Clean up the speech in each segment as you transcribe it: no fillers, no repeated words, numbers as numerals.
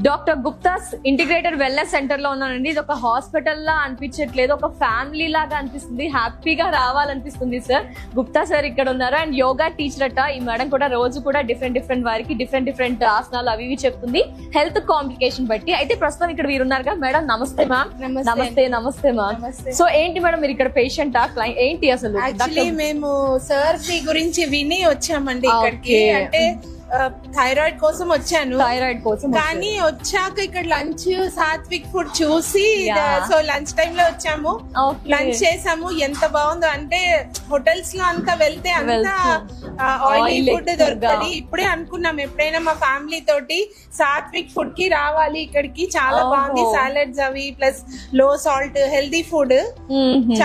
Doctor Gupta's integrated wellness centre లో ఉన్నానండి. ఇది ఒక హాస్పిటల్ లా అనిపించట్లేదు, ఒక ఫ్యామిలీ లాగా అనిపిస్తుంది. హ్యాపీగా రావాలనిపిస్తుంది. సార్ గుప్తా సార్ ఇక్కడ ఉన్నారు అండ్ యోగా టీచర్ అట. ఈ మేడం కూడా రోజు కూడా డిఫరెంట్ వారికి డిఫరెంట్ ఆసనాలు అవి ఇవి చెప్తుంది హెల్త్ కాంప్లికేషన్ బట్టి. అయితే ప్రస్తుతం ఇక్కడ వీరు ఉన్నారు కదా మేడం. నమస్తే మ్యామ్. నమస్తే మ్యామ్. సో ఏంటి మేడం మీరు ఇక్కడ పేషెంటా ఏంటి అసలు? యాక్చువల్లీ మేము సార్ గురించి విని వచ్చామండి ఇక్కడికి. అంటే థైరాయిడ్ కోసం వచ్చాను. థైరాయిడ్ కోసం కానీ వచ్చాక ఇక్కడ లంచ్ సాత్విక్ ఫుడ్ చూసి సో లంచ్ టైమ్ లో వచ్చాము. లంచ్ చేసాము. ఎంత బాగుందో అంటే హోటల్స్ లో అంతా వెళ్తే అంతా ఆయిలీ ఫుడ్ దొరకదు. ఇప్పుడే అనుకున్నాం ఎప్పుడైనా మా ఫ్యామిలీ తోటి సాత్విక్ ఫుడ్ కి రావాలి ఇక్కడికి. చాలా బాగుంది. సాలడ్స్ అవి ప్లస్ లో సాల్ట్ హెల్దీ ఫుడ్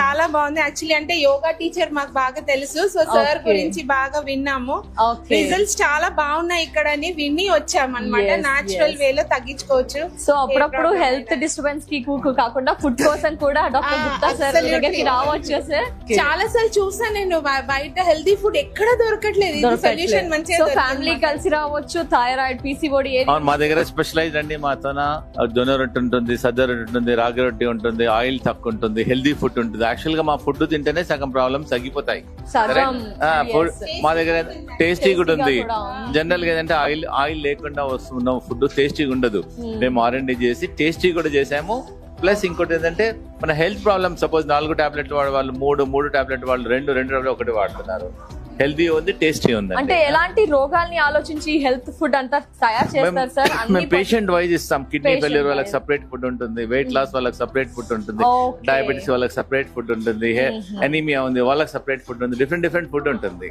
చాలా బాగుంది. యాక్చువల్లీ అంటే యోగా టీచర్ మాకు బాగా తెలుసు. సో సార్ గురించి బాగా విన్నాము. రిజల్ట్స్ చాలా బాగున్నాయి ఇక్కడ అని విని వచ్చామన్నమాట. నాచురల్ వేలో తగ్గించుకోవచ్చు. సో అప్పుడప్పుడు హెల్త్ డిస్టర్బెన్స్ కి కాకుండా ఫుడ్ కోసం కూడా డాక్టర్ గుప్తా సార్ దగ్గరికి రావచ్చు సార్. చాలా సార్లు చూసాను నేను బయట హెల్తీ ఫుడ్ ఎక్కడ దొరకట్లేదు. సొల్యూషన్ మంచిగా ఫ్యామిలీ కలిసి రావచ్చు. థైరాయిడ్ పీసీఓడి మా దగ్గర స్పెషలైజ్ అండి. మాతోన జొన్న రొట్టె ఉంటుంది, సజ్జ రొట్టె ఉంటుంది, రాగి రొట్టె ఉంటుంది, ఆయిల్ తక్కువ ఉంటుంది, హెల్దీ ఫుడ్ ఉంటుంది. యాక్చువల్ గా మా ఫుడ్ తింటేనే సగం ప్రాబ్లమ్స్ తగ్గిపోతాయి. మా దగ్గర టేస్టీ కూడా ఉంది. జనరల్ గా ఏంటంటే ఆయిల్ లేకుండా వస్తున్న ఫుడ్ టేస్టీగా ఉండదు. మేము R&D చేసి టేస్టీ కూడా చేసాము. ప్లస్ ఇంకోటి ఏంటంటే మన హెల్త్ ప్రాబ్లమ్ సపోజ్ 4 టాబ్లెట్లు వాడే వాళ్ళు 3 టాబ్లెట్ వాళ్ళు 2 టాబ్లెట్ ఒకటి వాడుతున్నారు. హెల్దీ ఉంది, టేస్టీ ఉంది. అంటే ఎలాంటి రోగాల్ని ఆలోచించి హెల్త్ ఫుడ్ అంతా తయారు చేస్తారు సార్? మేము పేషెంట్ వైజ్ ఇస్తాం. కిడ్నీ ఫెయిల్యూర్ వాళ్ళకి సపరేట్ ఫుడ్ ఉంటుంది, వెయిట్ లాస్ వాళ్ళకి సపరేట్ ఫుడ్ ఉంటుంది, డయాబెటీస్ వాళ్ళకి సపరేట్ ఫుడ్ ఉంటుంది, ఎనీమియా ఉంది వాళ్ళకి సపరేట్ ఫుడ్ ఉంది, డిఫరెంట్ ఫుడ్ ఉంటుంది.